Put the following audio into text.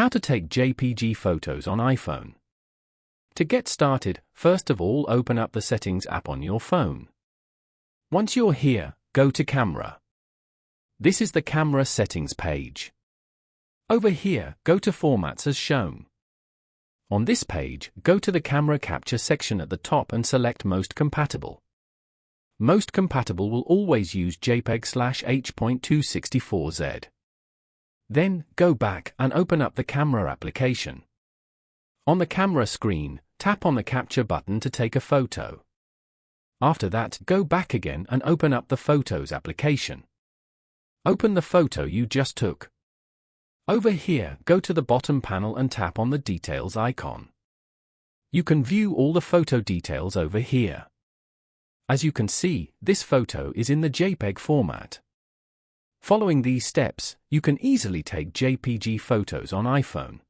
How to take JPG photos on iPhone. To get started, first of all open up the Settings app on your phone. Once you're here, go to Camera. This is the Camera Settings page. Over here, go to Formats as shown. On this page, go to the Camera Capture section at the top and select Most Compatible. Most Compatible will always use JPEG/H.264Z. Then, go back and open up the camera application. On the camera screen, tap on the Capture button to take a photo. After that, go back again and open up the Photos application. Open the photo you just took. Over here, go to the bottom panel and tap on the Details icon. You can view all the photo details over here. As you can see, this photo is in the JPEG format. Following these steps, you can easily take JPG photos on iPhone.